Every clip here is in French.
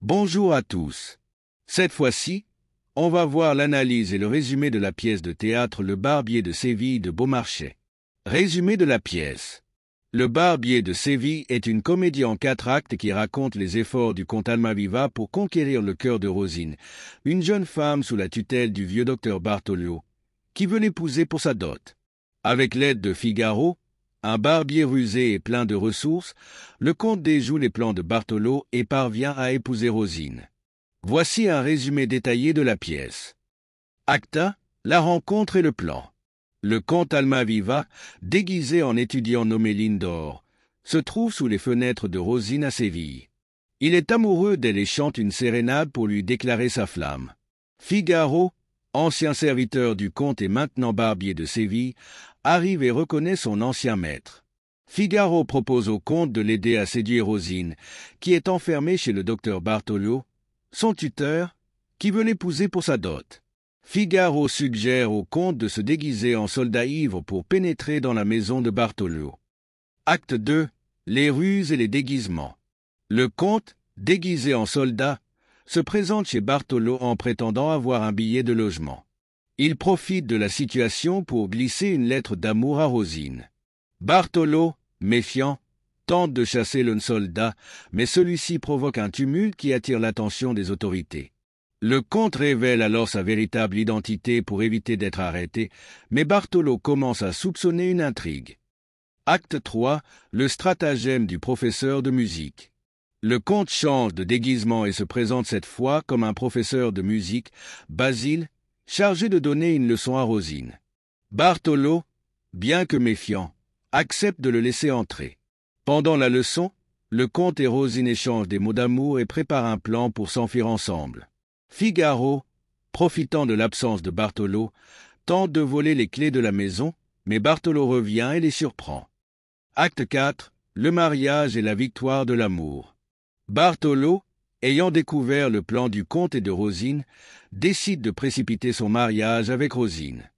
Bonjour à tous. Cette fois-ci, on va voir l'analyse et le résumé de la pièce de théâtre Le Barbier de Séville de Beaumarchais. Résumé de la pièce. Le Barbier de Séville est une comédie en 4 actes qui raconte les efforts du comte Almaviva pour conquérir le cœur de Rosine, une jeune femme sous la tutelle du vieux docteur Bartholo, qui veut l'épouser pour sa dot. Avec l'aide de Figaro, un barbier rusé et plein de ressources, le comte déjoue les plans de Bartholo et parvient à épouser Rosine. Voici un résumé détaillé de la pièce. Acte 1, la rencontre et le plan. Le comte Almaviva, déguisé en étudiant nommé Lindor, se trouve sous les fenêtres de Rosine à Séville. Il est amoureux d'elle et chante une sérénade pour lui déclarer sa flamme. Figaro, ancien serviteur du comte et maintenant barbier de Séville, arrive et reconnaît son ancien maître. Figaro propose au comte de l'aider à séduire Rosine, qui est enfermée chez le docteur Bartholo, son tuteur, qui veut l'épouser pour sa dot. Figaro suggère au comte de se déguiser en soldat ivre pour pénétrer dans la maison de Bartholo. Acte 2. Les ruses et les déguisements. Le comte, déguisé en soldat, se présente chez Bartholo en prétendant avoir un billet de logement. Il profite de la situation pour glisser une lettre d'amour à Rosine. Bartholo, méfiant, tente de chasser le soldat, mais celui-ci provoque un tumulte qui attire l'attention des autorités. Le comte révèle alors sa véritable identité pour éviter d'être arrêté, mais Bartholo commence à soupçonner une intrigue. Acte 3. Le stratagème du professeur de musique. Le comte change de déguisement et se présente cette fois comme un professeur de musique, Basile, chargé de donner une leçon à Rosine. Bartholo, bien que méfiant, accepte de le laisser entrer. Pendant la leçon, le comte et Rosine échangent des mots d'amour et préparent un plan pour s'enfuir ensemble. Figaro, profitant de l'absence de Bartholo, tente de voler les clés de la maison, mais Bartholo revient et les surprend. Acte 4. Le mariage et la victoire de l'amour. Bartholo, ayant découvert le plan du comte et de Rosine, décide de précipiter son mariage avec Rosine.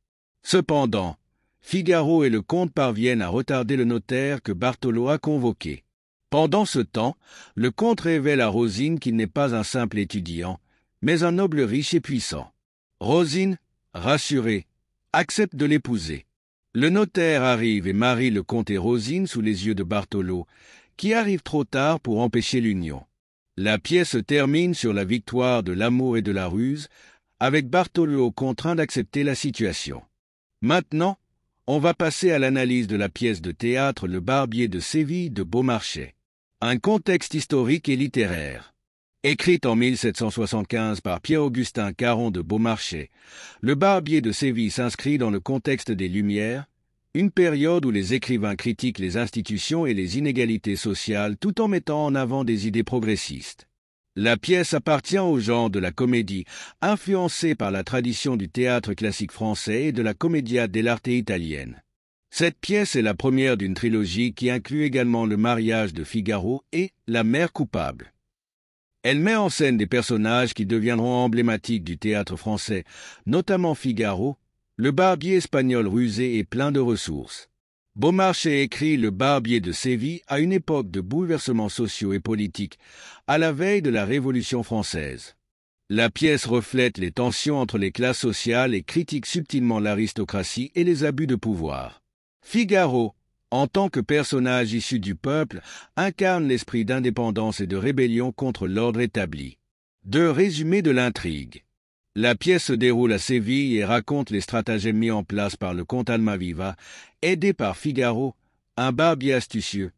Cependant, Figaro et le comte parviennent à retarder le notaire que Bartholo a convoqué. Pendant ce temps, le comte révèle à Rosine qu'il n'est pas un simple étudiant, mais un noble riche et puissant. Rosine, rassurée, accepte de l'épouser. Le notaire arrive et marie le comte et Rosine sous les yeux de Bartholo, qui arrive trop tard pour empêcher l'union. La pièce se termine sur la victoire de l'amour et de la ruse, avec Bartholo contraint d'accepter la situation. Maintenant, on va passer à l'analyse de la pièce de théâtre Le Barbier de Séville de Beaumarchais. Un contexte historique et littéraire. Écrite en 1775 par Pierre-Augustin Caron de Beaumarchais, Le Barbier de Séville s'inscrit dans le contexte des Lumières, une période où les écrivains critiquent les institutions et les inégalités sociales tout en mettant en avant des idées progressistes. La pièce appartient au genre de la comédie, influencée par la tradition du théâtre classique français et de la commedia dell'arte italienne. Cette pièce est la première d'une trilogie qui inclut également Le mariage de Figaro et La mère coupable. Elle met en scène des personnages qui deviendront emblématiques du théâtre français, notamment Figaro, le barbier espagnol rusé et plein de ressources. Beaumarchais écrit Le Barbier de Séville à une époque de bouleversements sociaux et politiques, à la veille de la Révolution française. La pièce reflète les tensions entre les classes sociales et critique subtilement l'aristocratie et les abus de pouvoir. Figaro, en tant que personnage issu du peuple, incarne l'esprit d'indépendance et de rébellion contre l'ordre établi. 2. Résumé de l'intrigue. La pièce se déroule à Séville et raconte les stratagèmes mis en place par le comte Almaviva, aidé par Figaro, un barbier astucieux,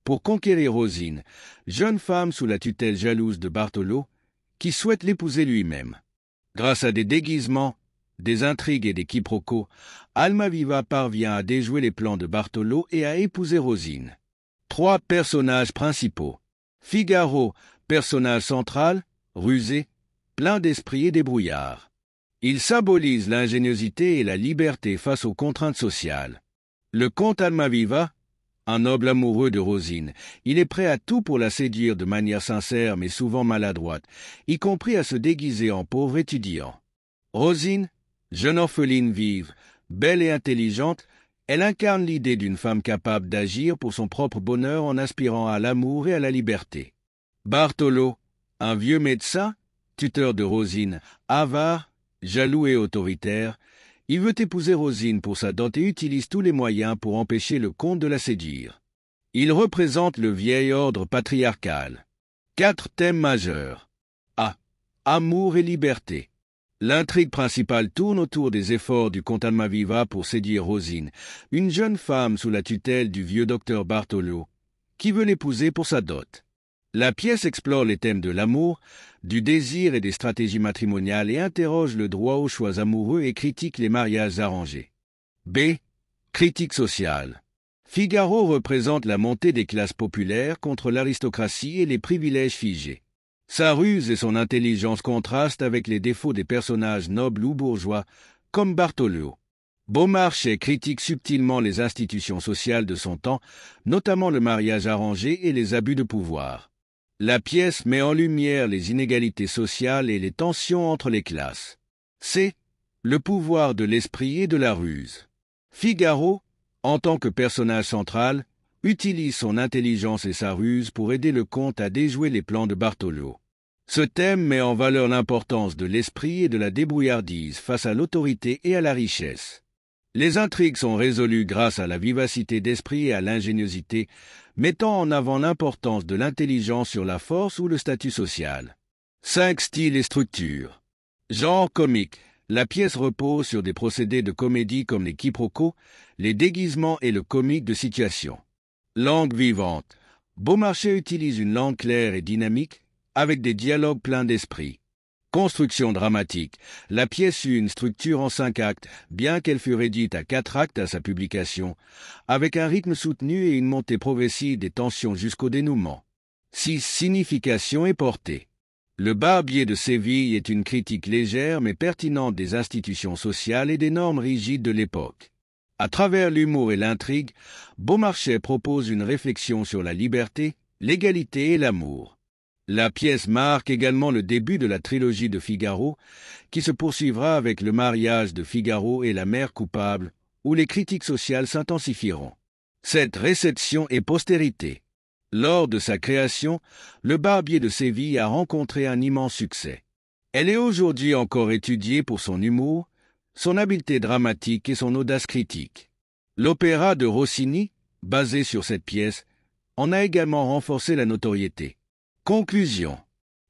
pour conquérir Rosine, jeune femme sous la tutelle jalouse de Bartholo, qui souhaite l'épouser lui-même. Grâce à des déguisements, des intrigues et des quiproquos, Almaviva parvient à déjouer les plans de Bartholo et à épouser Rosine. 3 personnages principaux. Figaro, personnage central, rusé, plein d'esprit et débrouillard. Il symbolise l'ingéniosité et la liberté face aux contraintes sociales. Le comte Almaviva, un noble amoureux de Rosine, il est prêt à tout pour la séduire de manière sincère mais souvent maladroite, y compris à se déguiser en pauvre étudiant. Rosine, jeune orpheline vive, belle et intelligente, elle incarne l'idée d'une femme capable d'agir pour son propre bonheur en aspirant à l'amour et à la liberté. Bartholo, Un vieux médecin, tuteur de Rosine, avare, jaloux et autoritaire, il veut épouser Rosine pour sa dot et utilise tous les moyens pour empêcher le comte de la séduire. Il représente le vieil ordre patriarcal. 4 thèmes majeurs. A. Amour et liberté. L'intrigue principale tourne autour des efforts du comte Almaviva pour séduire Rosine, une jeune femme sous la tutelle du vieux docteur Bartolo, qui veut l'épouser pour sa dot. La pièce explore les thèmes de l'amour, du désir et des stratégies matrimoniales et interroge le droit aux choix amoureux et critique les mariages arrangés. B. Critique sociale. Figaro représente la montée des classes populaires contre l'aristocratie et les privilèges figés. Sa ruse et son intelligence contrastent avec les défauts des personnages nobles ou bourgeois, comme Bartolo. Beaumarchais critique subtilement les institutions sociales de son temps, notamment le mariage arrangé et les abus de pouvoir. La pièce met en lumière les inégalités sociales et les tensions entre les classes. C. Le pouvoir de l'esprit et de la ruse. Figaro, en tant que personnage central, utilise son intelligence et sa ruse pour aider le comte à déjouer les plans de Bartolo. Ce thème met en valeur l'importance de l'esprit et de la débrouillardise face à l'autorité et à la richesse. Les intrigues sont résolues grâce à la vivacité d'esprit et à l'ingéniosité, mettant en avant l'importance de l'intelligence sur la force ou le statut social. 5 styles et structures. Genre comique. La pièce repose sur des procédés de comédie comme les quiproquos, les déguisements et le comique de situation. Langue vivante. Beaumarchais utilise une langue claire et dynamique, avec des dialogues pleins d'esprit. Construction dramatique. La pièce eut une structure en 5 actes, bien qu'elle fût réduite à 4 actes à sa publication, avec un rythme soutenu et une montée progressive des tensions jusqu'au dénouement. 6 signification et portée. Le Barbier de Séville est une critique légère mais pertinente des institutions sociales et des normes rigides de l'époque. À travers l'humour et l'intrigue, Beaumarchais propose une réflexion sur la liberté, l'égalité et l'amour. La pièce marque également le début de la trilogie de Figaro, qui se poursuivra avec le mariage de Figaro et la mère coupable, où les critiques sociales s'intensifieront. Cette réception et postérité. Lors de sa création, Le Barbier de Séville a rencontré un immense succès. Elle est aujourd'hui encore étudiée pour son humour, son habileté dramatique et son audace critique. L'opéra de Rossini, basé sur cette pièce, en a également renforcé la notoriété. Conclusion.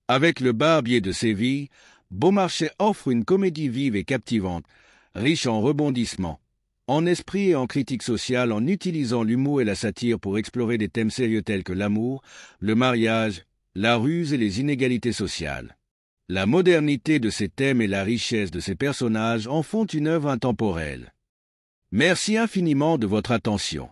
Avec Le Barbier de Séville, Beaumarchais offre une comédie vive et captivante, riche en rebondissements, en esprit et en critique sociale en utilisant l'humour et la satire pour explorer des thèmes sérieux tels que l'amour, le mariage, la ruse et les inégalités sociales. La modernité de ces thèmes et la richesse de ces personnages en font une œuvre intemporelle. Merci infiniment de votre attention.